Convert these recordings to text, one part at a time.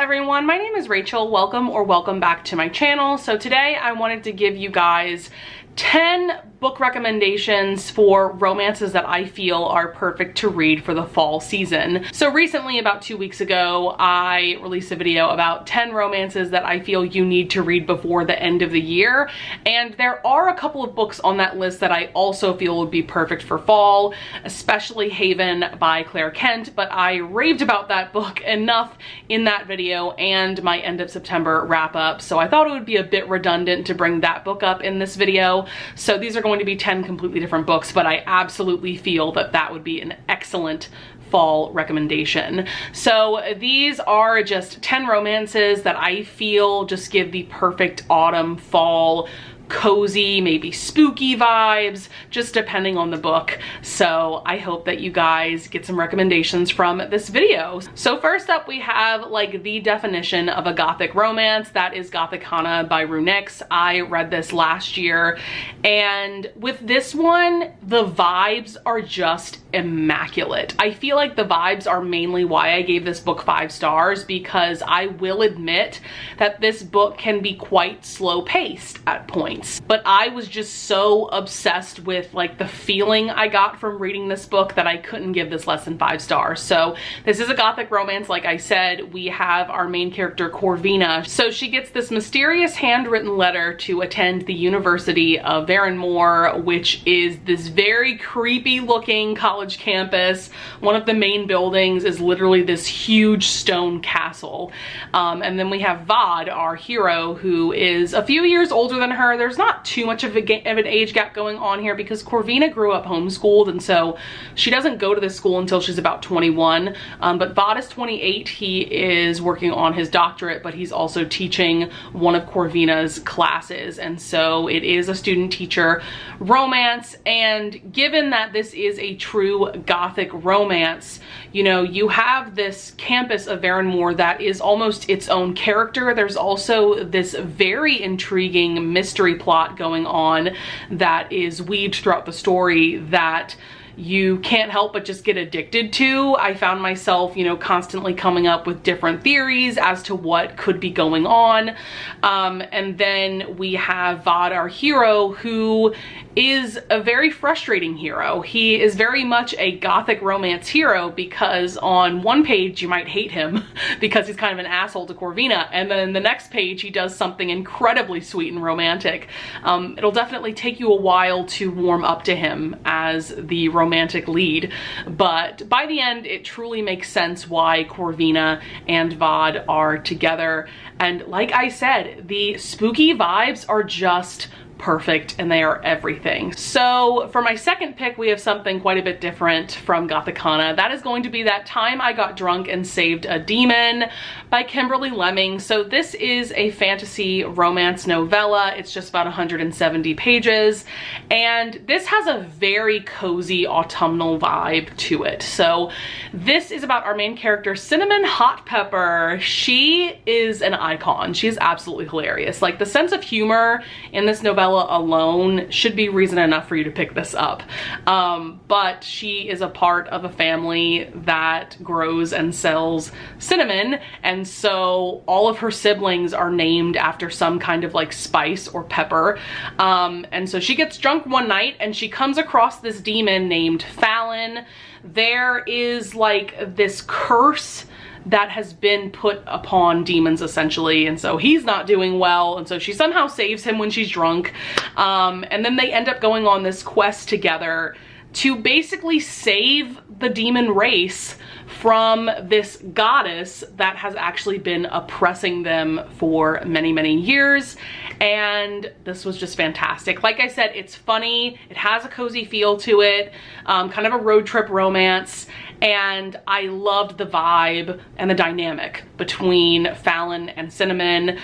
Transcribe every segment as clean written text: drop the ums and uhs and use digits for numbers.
everyone, my name is Rachel. Welcome back to my channel. So today I wanted to give you guys 10 book recommendations for romances that I feel are perfect to read for the fall season. So recently, about 2 weeks ago, I released a video about 10 romances that I feel you need to read before the end of the year. And there are a couple of books on that list that I also feel would be perfect for fall, especially Haven by Claire Kent, but I raved about that book enough in that video and my end of September wrap up. So I thought it would be a bit redundant to bring that book up in this video. So these are going to be 10 completely different books, but I absolutely feel that that would be an excellent fall recommendation. So these are just 10 romances that I feel just give the perfect autumn, fall, cozy, maybe spooky vibes, just depending on the book. So I hope that you guys get some recommendations from this video. So first up, we have like the definition of a gothic romance. That is Gothicana by Runix. I read this last year, and with this one, the vibes are just immaculate. I feel like the vibes are mainly why I gave this book 5 stars, because I will admit that this book can be quite slow paced at points. But I was just so obsessed with like the feeling I got from reading this book that I couldn't give this less than 5 stars. So this is a gothic romance. Like I said, we have our main character Corvina. So she gets this mysterious handwritten letter to attend the University of Varenmore, which is this very creepy looking college campus. One of the main buildings is literally this huge stone castle. And then we have Vod, our hero, who is a few years older than her. There's not too much of an age gap going on here because Corvina grew up homeschooled, and so she doesn't go to this school until she's about 21. But Vod is 28. He is working on his doctorate, but he's also teaching one of Corvina's classes. And so it is a student-teacher romance. And given that this is a true gothic romance, you know, you have this campus of Varenmore that is almost its own character. There's also this very intriguing mystery plot going on that is weaved throughout the story that you can't help but just get addicted to. I found myself, you know, constantly coming up with different theories as to what could be going on. And then we have Vod, our hero, who is a very frustrating hero. He is very much a gothic romance hero because on one page you might hate him because he's kind of an asshole to Corvina, and then the next page he does something incredibly sweet and romantic. It'll definitely take you a while to warm up to him as the romantic lead, but by the end it truly makes sense why Corvina and Vod are together. And like I said, the spooky vibes are just perfect and they are everything. So for my second pick, we have something quite a bit different from Gothicana. That is going to be That Time I Got Drunk and Saved a Demon by Kimberly Lemming. So this is a fantasy romance novella. It's just about 170 pages, and this has a very cozy autumnal vibe to it. So this is about our main character, Cinnamon Hot Pepper. She is an icon. She is absolutely hilarious. Like, the sense of humor in this novella alone should be reason enough for you to pick this up. But she is a part of a family that grows and sells cinnamon, and so all of her siblings are named after some kind of like spice or pepper. And so she gets drunk one night and she comes across this demon named Fallon. There is like this curse that has been put upon demons essentially, and so he's not doing well, and so she somehow saves him when she's drunk. And then they end up going on this quest together to basically save the demon race from this goddess that has actually been oppressing them for many, many years. And this was just fantastic. Like I said, it's funny, it has a cozy feel to it, kind of a road trip romance, and I loved the vibe and the dynamic between Fallon and Cinnamon.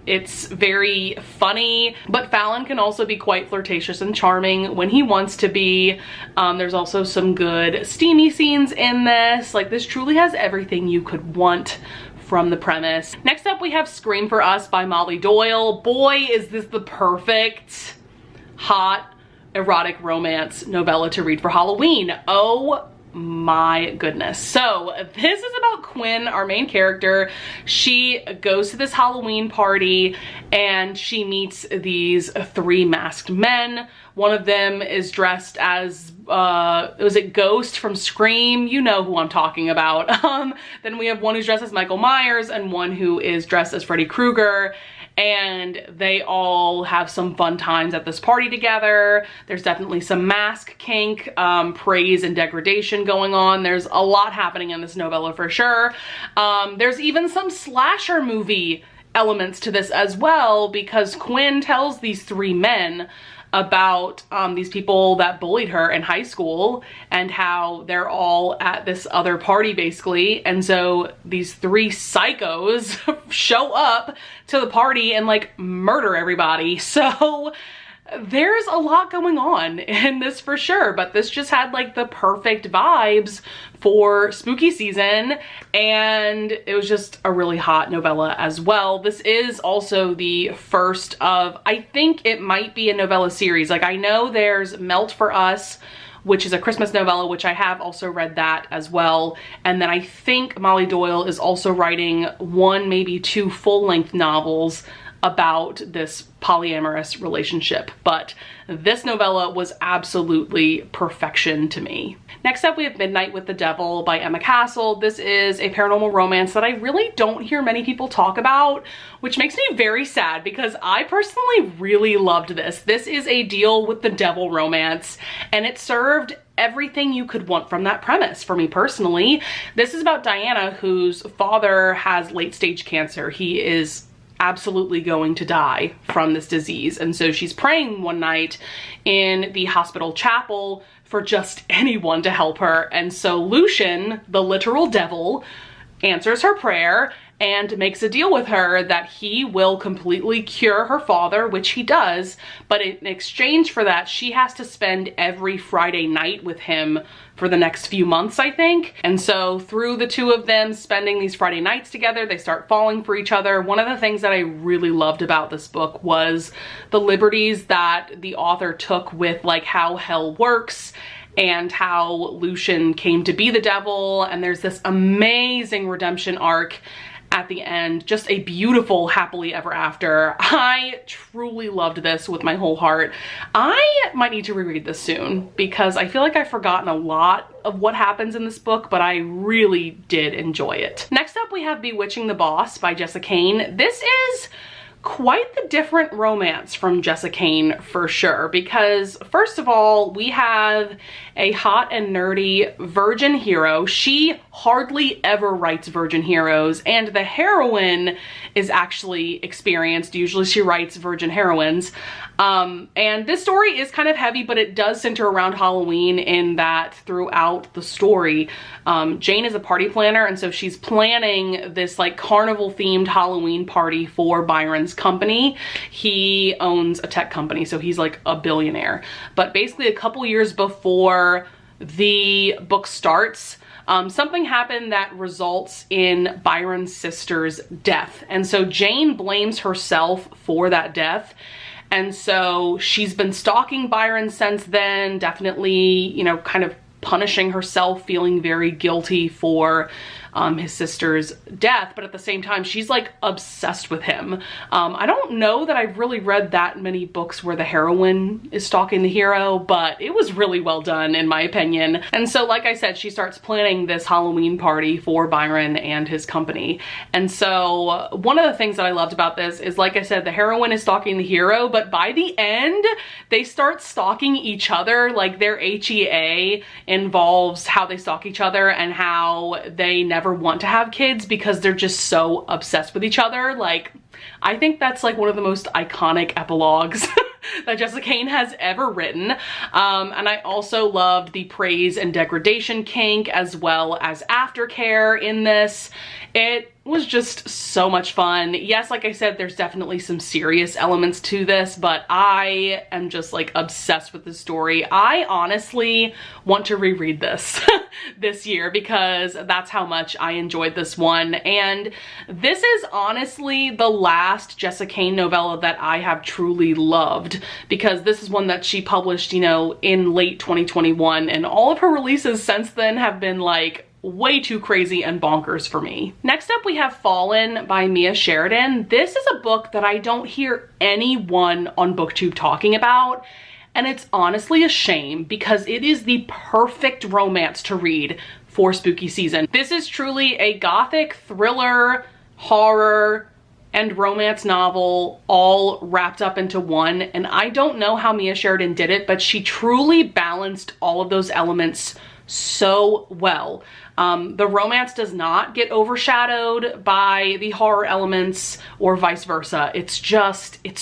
It's very funny, but Fallon can also be quite flirtatious and charming when he wants to be. There's also some good steamy scenes in this. Like, this truly has everything you could want from the premise. Next up, we have Scream for Us by Molly Doyle. Boy, is this the perfect hot erotic romance novella to read for Halloween. Oh my goodness. So this is about Quinn, our main character. She goes to this Halloween party and she meets these 3 masked men. One of them is dressed as, was it Ghost from Scream? You know who I'm talking about. Then we have one who's dressed as Michael Myers and one who is dressed as Freddy Krueger. And they all have some fun times at this party together. There's definitely some mask kink, praise and degradation going on. There's a lot happening in this novella for sure. There's even some slasher movie elements to this as well, because Quinn tells these 3 men about these people that bullied her in high school and how they're all at this other party basically. And so these 3 psychos show up to the party and like murder everybody. So there's a lot going on in this for sure, but this just had like the perfect vibes for spooky season, and it was just a really hot novella as well. This is also the first of, I think it might be a novella series. Like I know there's Melt for Us, which is a Christmas novella, which I have also read that as well. And then I think Molly Doyle is also writing 1, maybe 2 full-length novels about this polyamorous relationship, but this novella was absolutely perfection to me. Next up, we have Midnight with the Devil by Emma Castle. This is a paranormal romance that I really don't hear many people talk about, which makes me very sad because I personally really loved this. This is a deal with the devil romance, and it served everything you could want from that premise for me personally. This is about Diana, whose father has late-stage cancer. He is absolutely going to die from this disease. And so she's praying one night in the hospital chapel for just anyone to help her. And so Lucian, the literal devil, answers her prayer and makes a deal with her that he will completely cure her father, which he does, but in exchange for that, she has to spend every Friday night with him for the next few months, I think. And so through the 2 of them spending these Friday nights together, they start falling for each other. One of the things that I really loved about this book was the liberties that the author took with like how hell works and how Lucian came to be the devil. And there's this amazing redemption arc at the end, just a beautiful happily ever after. I truly loved this with my whole heart. I might need to reread this soon because I feel like I've forgotten a lot of what happens in this book, but I really did enjoy it. Next up, we have Bewitching the Boss by Jessa Kane. This is quite the different romance from Jessa Kane for sure, because first of all, we have a hot and nerdy virgin hero. She hardly ever writes virgin heroes, and the heroine is actually experienced. Usually she writes virgin heroines. And this story is kind of heavy, but it does center around Halloween in that throughout the story, Jane is a party planner, and so she's planning this like carnival themed Halloween party for Byron's company. He owns a tech company, so he's like a billionaire. But basically a couple years before the book starts, something happened that results in Byron's sister's death. And so Jane blames herself for that death. And so she's been stalking Byron since then, definitely, you know, kind of punishing herself, feeling very guilty for his sister's death, but at the same time, she's like obsessed with him. I don't know that I've really read that many books where the heroine is stalking the hero, but it was really well done in my opinion. And so, like I said, she starts planning this Halloween party for Byron and his company. And so one of the things that I loved about this is, like I said, the heroine is stalking the hero, but by the end, they start stalking each other. Like their HEA involves how they stalk each other and how they never want to have kids because they're just so obsessed with each other. Like, I think that's like one of the most iconic epilogues that Jessa Kane has ever written. And I also loved the praise and degradation kink as well as aftercare in this. It was just so much fun. Yes, like I said, there's definitely some serious elements to this, but I am just like obsessed with the story. I honestly want to reread this this year because that's how much I enjoyed this one. And this is honestly the last Jessica Cain novella that I have truly loved, because this is one that she published, you know, in late 2021, and all of her releases since then have been like way too crazy and bonkers for me. Next up, we have Fallen by Mia Sheridan. This is a book that I don't hear anyone on BookTube talking about, and it's honestly a shame because it is the perfect romance to read for spooky season. This is truly a gothic thriller, horror, and romance novel all wrapped up into one, and I don't know how Mia Sheridan did it, but she truly balanced all of those elements so well. The romance does not get overshadowed by the horror elements or vice versa. It's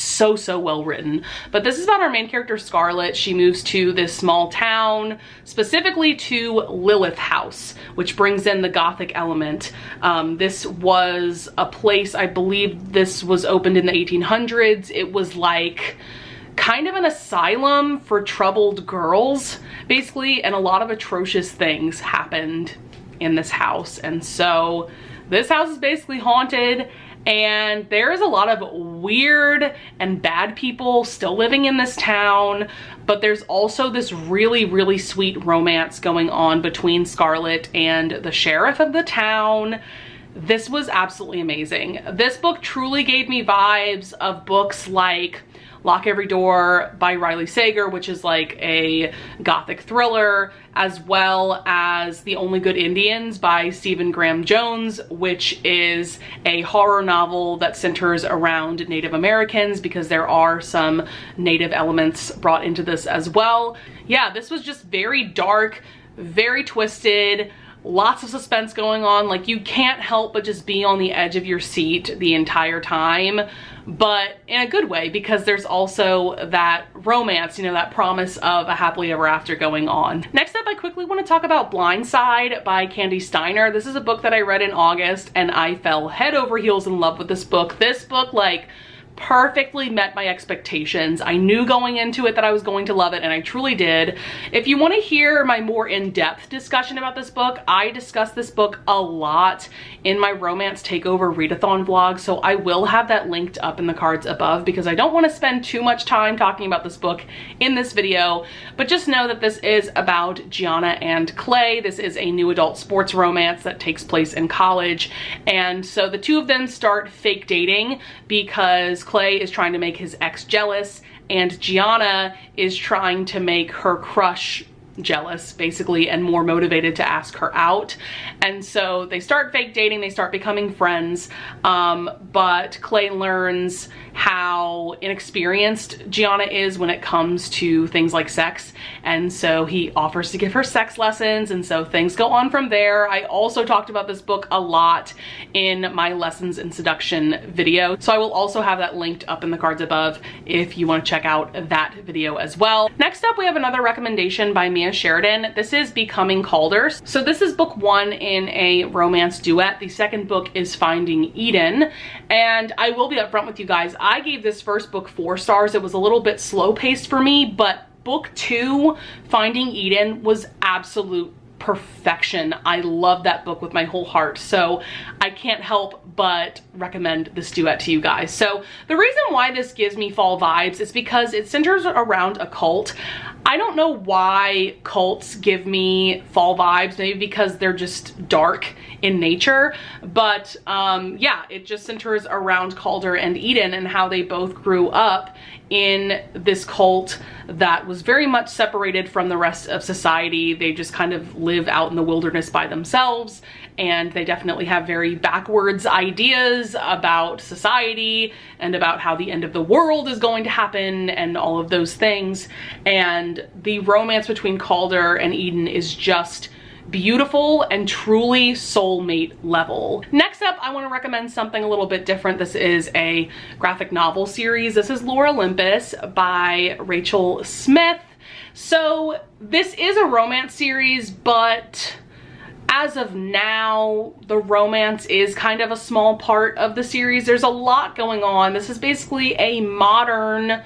so well written. But this is about our main character, Scarlett. She moves to this small town, specifically to Lilith House, which brings in the gothic element. This was a place, I believe this was opened in the 1800s. It was like kind of an asylum for troubled girls, basically, and a lot of atrocious things happened in this house. And so this house is basically haunted, and there is a lot of weird and bad people still living in this town, but there's also this really sweet romance going on between Scarlett and the sheriff of the town. This was absolutely amazing. This book truly gave me vibes of books like Lock Every Door by Riley Sager, which is like a gothic thriller, as well as The Only Good Indians by Stephen Graham Jones, which is a horror novel that centers around Native Americans, because there are some Native elements brought into this as well. Yeah, this was just very dark, very twisted, lots of suspense going on. Like, you can't help but just be on the edge of your seat the entire time, but in a good way, because there's also that romance, you know, that promise of a happily ever after going on. Next up, I quickly want to talk about Blindside by Candy Steiner. This is a book that I read in August, and I fell head over heels in love with this book. This book, like, perfectly met my expectations. I knew going into it that I was going to love it, and I truly did. If you want to hear my more in-depth discussion about this book, I discuss this book a lot in my Romance Takeover Readathon vlog, so I will have that linked up in the cards above, because I don't want to spend too much time talking about this book in this video. But just know that this is about Gianna and Clay. This is a new adult sports romance that takes place in college, and so the two of them start fake dating because Clay is trying to make his ex jealous, and Gianna is trying to make her crush jealous, basically, and more motivated to ask her out. And so they start fake dating, they start becoming friends, but Clay learns how inexperienced Gianna is when it comes to things like sex, and so he offers to give her sex lessons, and so things go on from there. I also talked about this book a lot in my Lessons in Seduction video, so I will also have that linked up in the cards above if you want to check out that video as well. Next up, we have another recommendation by Mia Sheridan. This is Becoming Calder. So this is book one in a romance duet. The second book is Finding Eden, and I will be upfront with you guys. I gave this first book 4 stars. It was a little bit slow paced for me, but book 2, Finding Eden, was absolute perfection. I love that book with my whole heart, so I can't help but recommend this duet to you guys. So the reason why this gives me fall vibes is because it centers around a cult. I don't know why cults give me fall vibes, maybe because they're just dark in nature, but yeah, it just centers around Calder and Eden and how they both grew up in this cult that was very much separated from the rest of society. They just kind of live out in the wilderness by themselves, and they definitely have very backwards ideas about society and about how the end of the world is going to happen and all of those things. And the romance between Calder and Eden is just beautiful and truly soulmate level. Next up, I want to recommend something a little bit different. This is a graphic novel series. This is Lore Olympus by Rachel Smith. So this is a romance series, but as of now, the romance is kind of a small part of the series. There's a lot going on. This is basically a modern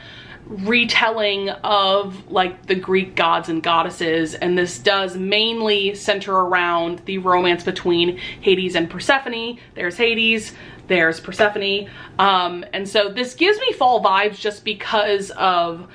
retelling of like the Greek gods and goddesses, and this does mainly center around the romance between Hades and Persephone. There's Hades, there's Persephone, and so this gives me fall vibes just because of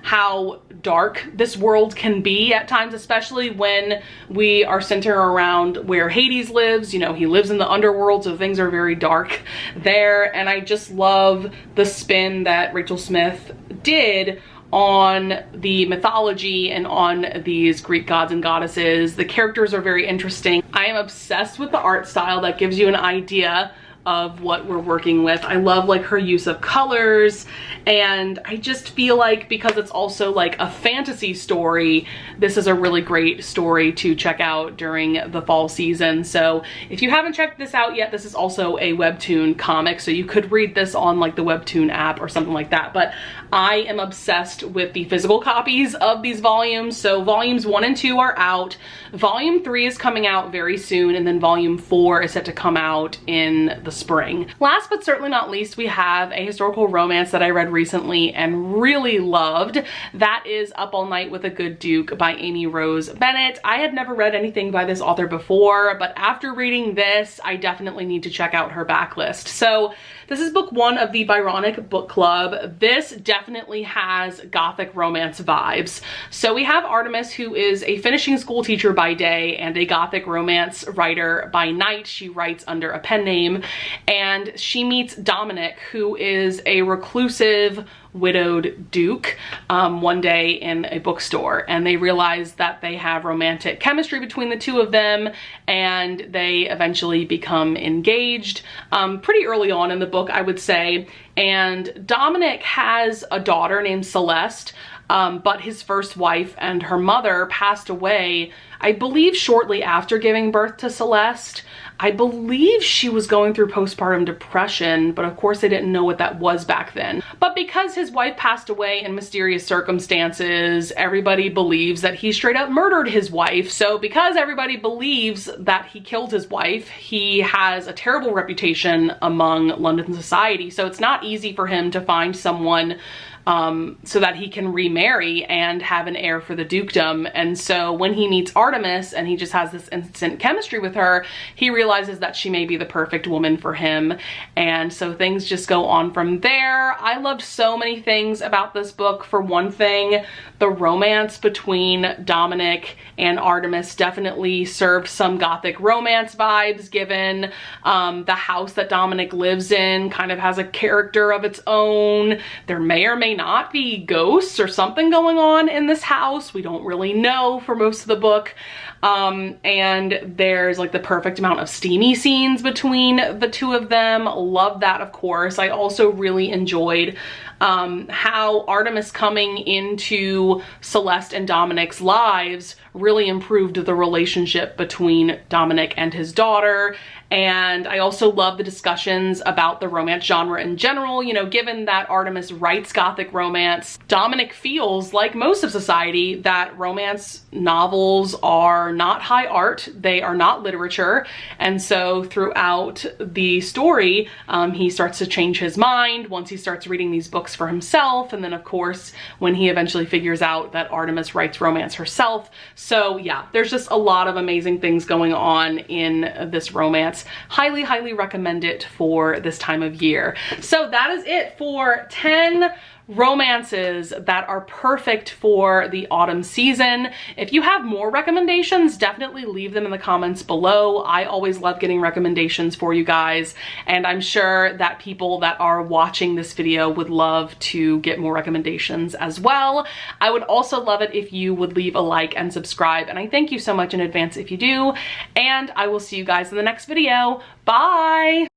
how dark this world can be at times, especially when we are centered around where Hades lives. You know, he lives in the underworld, so things are very dark there. And I just love the spin that Rachel Smith did on the mythology and on these Greek gods and goddesses. The characters are very interesting. I am obsessed with the art style that gives you an idea of what we're working with. I love like her use of colors, and I just feel like because it's also like a fantasy story, this is a really great story to check out during the fall season. So if you haven't checked this out yet, this is also a webtoon comic, so you could read this on like the webtoon app or something like that. But I am obsessed with the physical copies of these volumes. So volumes 1 and 2 are out. Volume 3 is coming out very soon, and then volume 4 is set to come out in the spring. Last but certainly not least, we have a historical romance that I read recently and really loved. That is Up All Night with a Good Duke by Amy Rose Bennett. I had never read anything by this author before, but after reading this, I definitely need to check out her backlist. So this is book 1 of the Byronic Book Club. This definitely has gothic romance vibes. So we have Artemis, who is a finishing school teacher by day and a gothic romance writer by night. She writes under a pen name, and she meets Dominic, who is a reclusive widowed duke, one day in a bookstore, and they realize that they have romantic chemistry between the two of them, and they eventually become engaged pretty early on in the book, I would say. And Dominic has a daughter named Celeste, but his first wife and her mother passed away, I believe, shortly after giving birth to Celeste. I believe she was going through postpartum depression, but of course I didn't know what that was back then. But because his wife passed away in mysterious circumstances, everybody believes that he straight up murdered his wife. So because everybody believes that he killed his wife, he has a terrible reputation among London society. So it's not easy for him to find someone so that he can remarry and have an heir for the dukedom. And so when he meets Artemis and he just has this instant chemistry with her, he realizes that she may be the perfect woman for him. And so things just go on from there. I loved so many things about this book. For one thing, the romance between Dominic and Artemis definitely served some gothic romance vibes, given the house that Dominic lives in kind of has a character of its own. There may or may not be ghosts or something going on in this house. We don't really know for most of the book. And there's like the perfect amount of steamy scenes between the two of them. Love that, of course. I also really enjoyed how Artemis coming into Celeste and Dominic's lives really improved the relationship between Dominic and his daughter. And I also love the discussions about the romance genre in general. You know, given that Artemis writes gothic romance, Dominic feels, like most of society, that romance novels are not high art, they are not literature. And so throughout the story, he starts to change his mind once he starts reading these books for himself. And then of course, when he eventually figures out that Artemis writes romance herself. So yeah, there's just a lot of amazing things going on in this romance. Highly, highly recommend it for this time of year. So that is it for 10 romances that are perfect for the autumn season. If you have more recommendations, definitely leave them in the comments below. I always love getting recommendations for you guys, and I'm sure that people that are watching this video would love to get more recommendations as well. I would also love it if you would leave a like and subscribe, and I thank you so much in advance if you do, and I will see you guys in the next video. Bye!